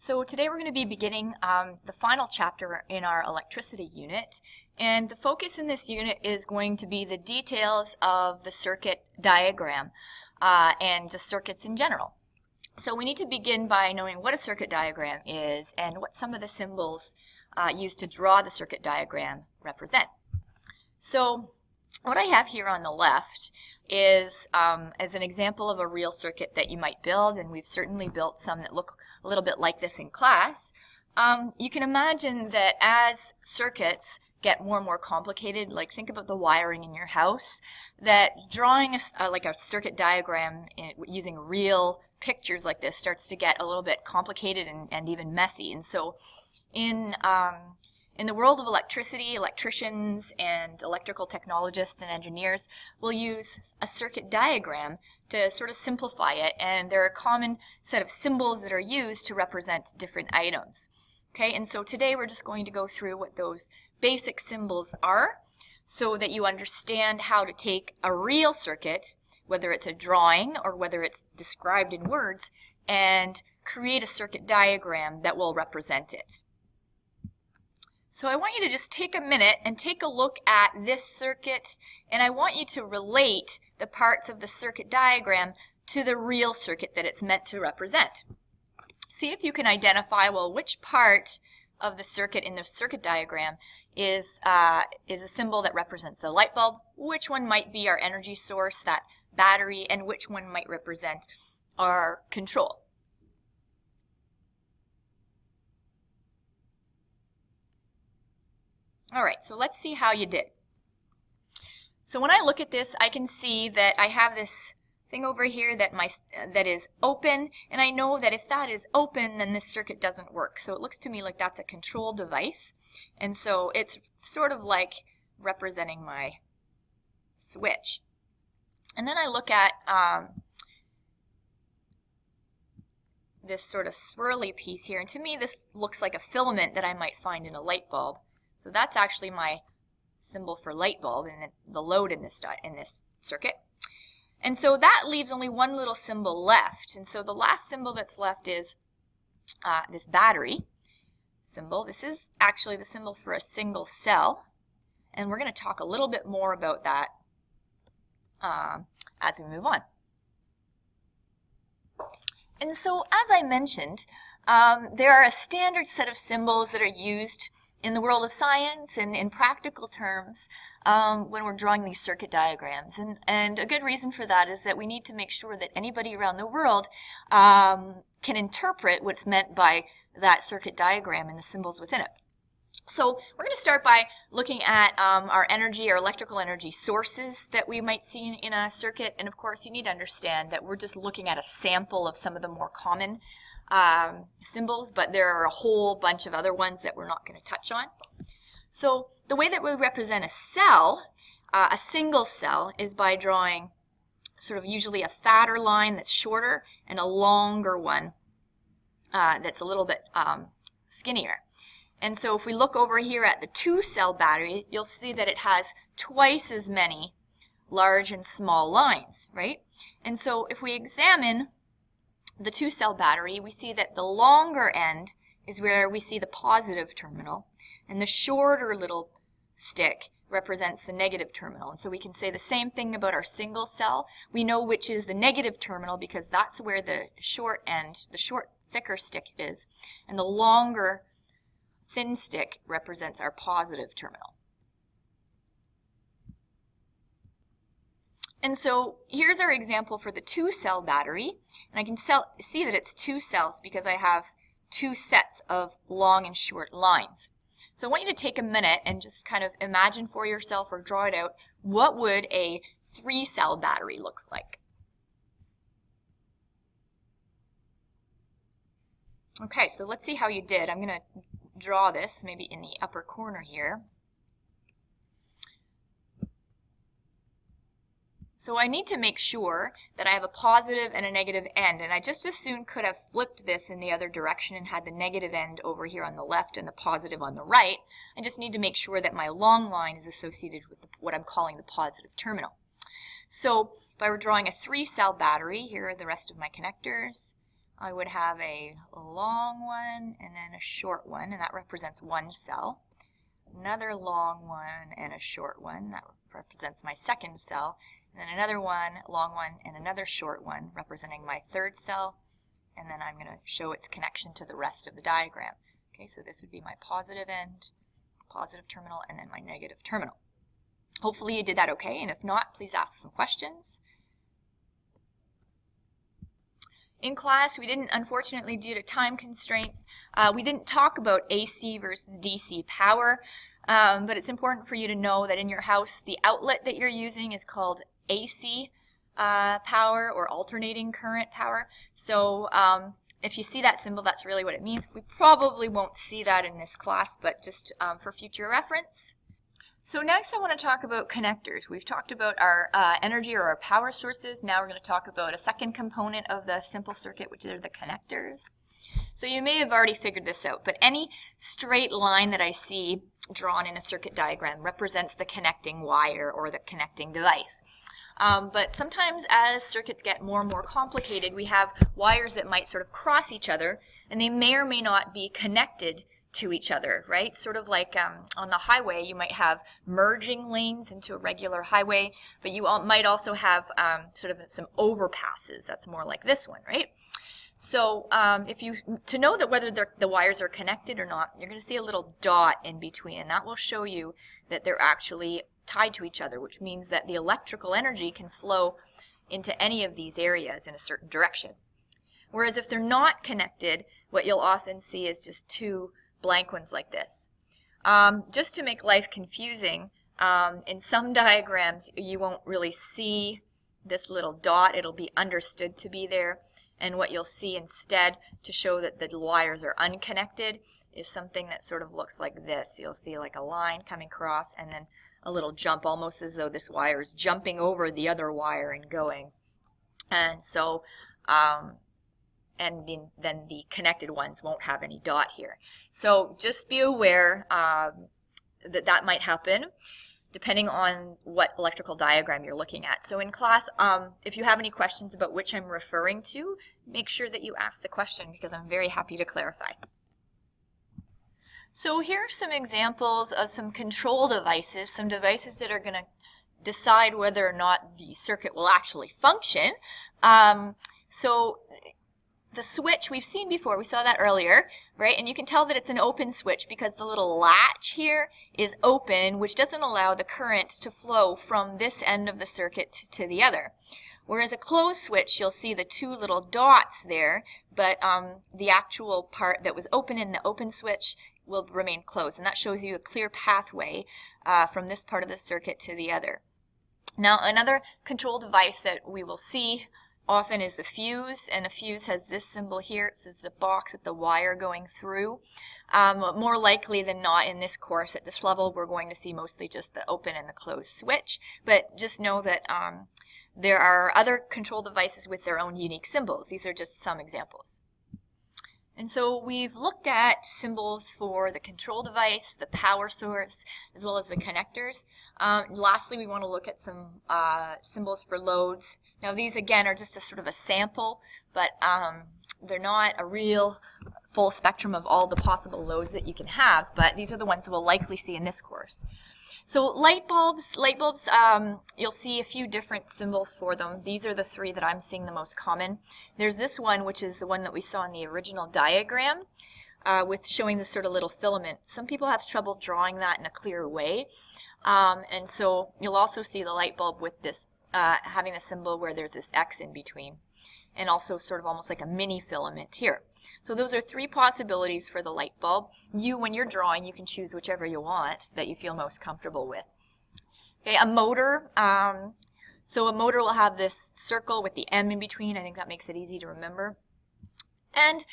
So today we're going to be beginning the final chapter in our electricity unit, and the focus in this unit is going to be the details of the circuit diagram and just circuits in general. So we need to begin by knowing what a circuit diagram is and what some of the symbols used to draw the circuit diagram represent. So what I have here on the left is as an example of a real circuit that you might build, and we've certainly built some that look a little bit like this in class. You can imagine that as circuits get more and more complicated, like think about the wiring in your house, that drawing like a circuit diagram using real pictures like this starts to get a little bit complicated and even messy. And so in the world of electricity, electricians and electrical technologists and engineers will use a circuit diagram to sort of simplify it, and there are a common set of symbols that are used to represent different items. Okay, and so today we're just going to go through what those basic symbols are so that you understand how to take a real circuit, whether it's a drawing or whether it's described in words, and create a circuit diagram that will represent it. So I want you to just take a minute and take a look at this circuit, and I want you to relate the parts of the circuit diagram to the real circuit that it's meant to represent. See if you can identify, well, which part of the circuit in the circuit diagram is a symbol that represents the light bulb, which one might be our energy source, that battery, and which one might represent our control. All right, so let's see how you did. So when I look at this, I can see that I have this thing over here that is open, and I know that if that is open, then this circuit doesn't work. So it looks to me like that's a control device, and so it's sort of like representing my switch. And then I look at this sort of swirly piece here, and to me this looks like a filament that I might find in a light bulb. So that's actually my symbol for light bulb and the load in this circuit. And so that leaves only one little symbol left. And so the last symbol that's left is this battery symbol. This is actually the symbol for a single cell. And we're going to talk a little bit more about that as we move on. And so as I mentioned, there are a standard set of symbols that are used in the world of science and in practical terms when we're drawing these circuit diagrams. And a good reason for that is that we need to make sure that anybody around the world can interpret what's meant by that circuit diagram and the symbols within it. So we're going to start by looking at our energy, our electrical energy sources that we might see in a circuit. And of course, you need to understand that we're just looking at a sample of some of the more common symbols, but there are a whole bunch of other ones that we're not going to touch on. So the way that we represent a cell, a single cell, is by drawing sort of usually a fatter line that's shorter and a longer one that's a little bit skinnier. And so if we look over here at the two-cell battery, you'll see that it has twice as many large and small lines, right? And so if we examine the two-cell battery, we see that the longer end is where we see the positive terminal, and the shorter little stick represents the negative terminal. And so we can say the same thing about our single cell. We know which is the negative terminal because that's where the short end, the short, thicker stick is, and the longer, thin stick represents our positive terminal. And so here's our example for the two-cell battery, and I can see that it's two cells because I have two sets of long and short lines. So I want you to take a minute and just kind of imagine for yourself or draw it out, what would a three-cell battery look like? Okay, so let's see how you did. I'm going to draw this maybe in the upper corner here. So I need to make sure that I have a positive and a negative end, and I just as soon could have flipped this in the other direction and had the negative end over here on the left and the positive on the right. I just need to make sure that my long line is associated with what I'm calling the positive terminal. So if I were drawing a three-cell battery, here are the rest of my connectors. I would have a long one and then a short one, and that represents one cell. Another long one and a short one, that represents my second cell. And then another one, long one, and another short one, representing my third cell. And then I'm going to show its connection to the rest of the diagram. Okay, so this would be my positive end, positive terminal, and then my negative terminal. Hopefully you did that okay, and if not, please ask some questions. In class, we didn't, unfortunately, due to time constraints, we didn't talk about AC versus DC power, but it's important for you to know that in your house, the outlet that you're using is called AC power or alternating current power. So if you see that symbol, that's really what it means. We probably won't see that in this class, but just for future reference. So next I want to talk about connectors. We've talked about our energy or our power sources. Now we're going to talk about a second component of the simple circuit, which are the connectors. So you may have already figured this out, but any straight line that I see drawn in a circuit diagram represents the connecting wire or the connecting device. But sometimes as circuits get more and more complicated, we have wires that might sort of cross each other, and they may or may not be connected to each other, right? Sort of like on the highway, you might have merging lanes into a regular highway, but you might also have sort of some overpasses. That's more like this one, right? So to know that whether the wires are connected or not, you're going to see a little dot in between, and that will show you that they're actually tied to each other, which means that the electrical energy can flow into any of these areas in a certain direction. Whereas if they're not connected, what you'll often see is just two blank ones like this. Just to make life confusing, in some diagrams you won't really see this little dot. It'll be understood to be there, and what you'll see instead to show that the wires are unconnected is something that sort of looks like this. You'll see like a line coming across and then a little jump, almost as though this wire is jumping over the other wire and going. And so then the connected ones won't have any dot here. So just be aware that that might happen depending on what electrical diagram you're looking at. So in class, if you have any questions about which I'm referring to, make sure that you ask the question because I'm very happy to clarify. So here are some examples of some control devices, some devices that are going to decide whether or not the circuit will actually function. So the switch we've seen before, we saw that earlier, right? And you can tell that it's an open switch because the little latch here is open, which doesn't allow the current to flow from this end of the circuit to the other. Whereas a closed switch, you'll see the two little dots there, but the actual part that was open in the open switch will remain closed, and that shows you a clear pathway from this part of the circuit to the other. Now, another control device that we will see often is the fuse, and a fuse has this symbol here. It says a box with the wire going through. More likely than not in this course at this level, we're going to see mostly just the open and the closed switch, but just know that there are other control devices with their own unique symbols. These are just some examples. And so we've looked at symbols for the control device, the power source, as well as the connectors. Lastly, we want to look at some symbols for loads. Now these again are just a sort of a sample, but they're not a real full spectrum of all the possible loads that you can have, but these are the ones that we'll likely see in this course. So light bulbs, you'll see a few different symbols for them. These are the three that I'm seeing the most common. There's this one, which is the one that we saw in the original diagram, with showing this sort of little filament. Some people have trouble drawing that in a clear way. And so you'll also see the light bulb with this, having a symbol where there's this X in between, and also sort of almost like a mini filament here. So those are three possibilities for the light bulb. When you're drawing, you can choose whichever you want that you feel most comfortable with. Okay, a motor. So a motor will have this circle with the M in between. I think that makes it easy to remember. And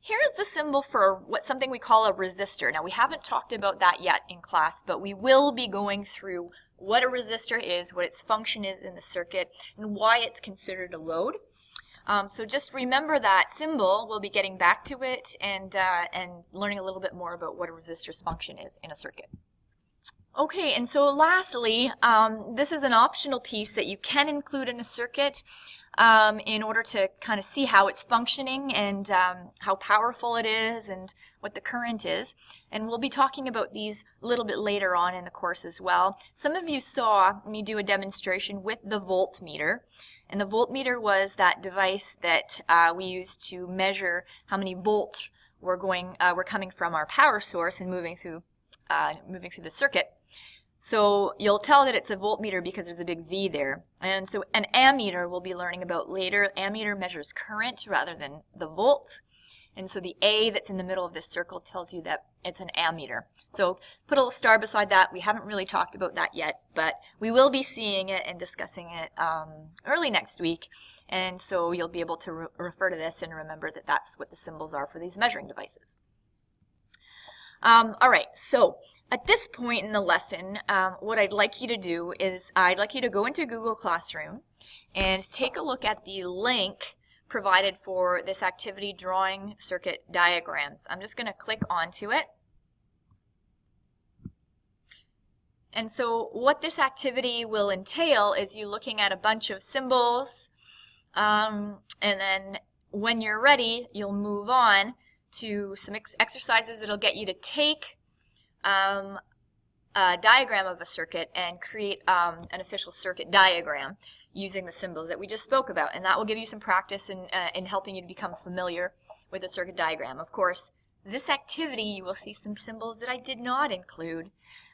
here's the symbol for something we call a resistor. Now we haven't talked about that yet in class, but we will be going through what a resistor is, what its function is in the circuit, and why it's considered a load. So just remember that symbol. We'll be getting back to it and learning a little bit more about what a resistor's function is in a circuit. Okay, and so lastly, this is an optional piece that you can include in a circuit. in order to kind of see how it's functioning and how powerful it is and what the current is. And we'll be talking about these a little bit later on in the course as well. Some of you saw me do a demonstration with the voltmeter. And the voltmeter was that device that we used to measure how many volts were coming from our power source and moving through the circuit. So you'll tell that it's a voltmeter because there's a big V there. And so an ammeter we'll be learning about later. Ammeter measures current rather than the volts. And so the A that's in the middle of this circle tells you that it's an ammeter. So put a little star beside that. We haven't really talked about that yet, but we will be seeing it and discussing it early next week. And so you'll be able to refer to this and remember that that's what the symbols are for these measuring devices. All right, so at this point in the lesson, what I'd like you to do is I'd like you to go into Google Classroom and take a look at the link provided for this activity, drawing circuit diagrams. I'm just going to click onto it. And so what this activity will entail is you looking at a bunch of symbols, and then when you're ready, you'll move on to some exercises that'll get you to take a diagram of a circuit and create an official circuit diagram using the symbols that we just spoke about. And that will give you some practice in helping you to become familiar with the circuit diagram. Of course, this activity you will see some symbols that I did not include,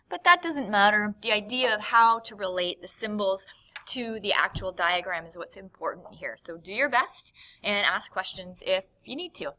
but that doesn't matter. The idea of how to relate the symbols to the actual diagram is what's important here. So do your best and ask questions if you need to.